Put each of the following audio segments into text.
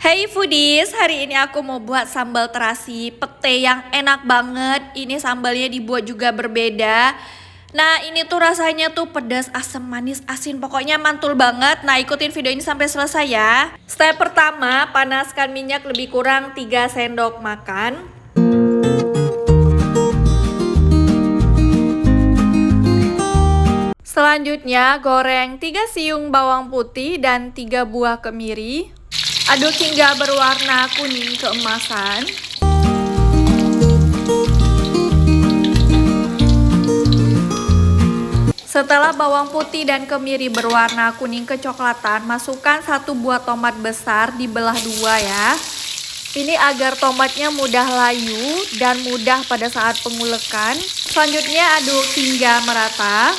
Hey foodies, hari ini aku mau buat sambal terasi pete yang enak banget. Ini sambalnya dibuat juga berbeda. Nah ini tuh rasanya tuh pedas, asam, manis, asin. Pokoknya mantul banget. Nah ikutin video ini sampai selesai ya. Step pertama, panaskan minyak lebih kurang 3 sendok makan. Selanjutnya goreng 3 siung bawang putih dan 3 buah kemiri. Aduk hingga berwarna kuning keemasan. Setelah bawang putih dan kemiri berwarna kuning kecoklatan, masukkan 1 buah tomat besar dibelah 2 ya. Ini agar tomatnya mudah layu dan mudah pada saat pengulekan. Selanjutnya aduk hingga merata.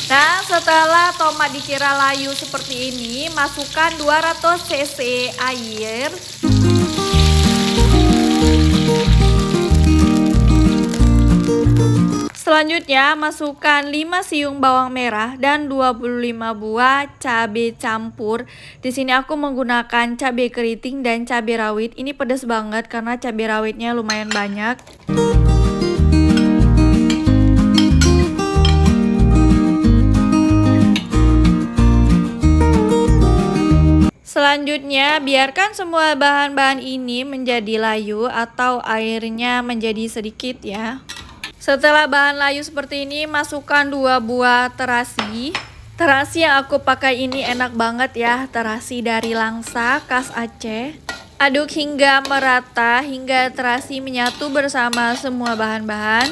Nah, setelah tomat dikira layu seperti ini, masukkan 200 cc air. Selanjutnya, masukkan 5 siung bawang merah dan 25 buah cabai campur. Di sini aku menggunakan cabai keriting dan cabai rawit. Ini pedas banget karena cabai rawitnya lumayan banyak. Selanjutnya, biarkan semua bahan-bahan ini menjadi layu atau airnya menjadi sedikit ya. Setelah bahan layu seperti ini, masukkan 2 buah terasi. Terasi yang aku pakai ini enak banget ya, terasi dari Langsa, khas Aceh. Aduk hingga merata, hingga terasi menyatu bersama semua bahan-bahan.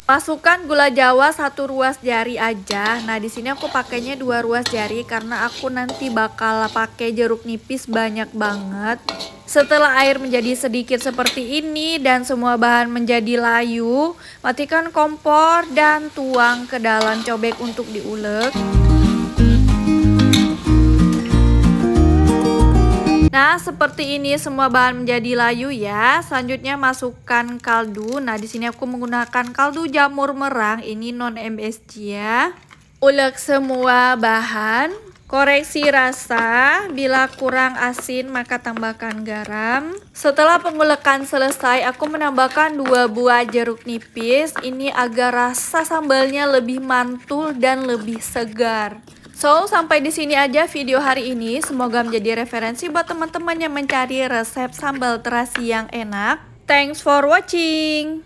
Masukkan gula jawa 1 ruas jari aja. Nah, di sini aku pakainya 2 ruas jari karena aku nanti bakal pakai jeruk nipis banyak banget. Setelah air menjadi sedikit seperti ini dan semua bahan menjadi layu, matikan kompor dan tuang ke dalam cobek untuk diulek. Nah, seperti ini semua bahan menjadi layu ya. Selanjutnya masukkan kaldu. Nah, di sini aku menggunakan kaldu jamur merang, ini non MSG ya. Ulek semua bahan. Koreksi rasa, bila kurang asin maka tambahkan garam. Setelah pengulekan selesai, aku menambahkan 2 buah jeruk nipis. Ini agar rasa sambalnya lebih mantul dan lebih segar. So, sampai di sini aja video hari ini. Semoga menjadi referensi buat teman-teman yang mencari resep sambal terasi yang enak. Thanks for watching.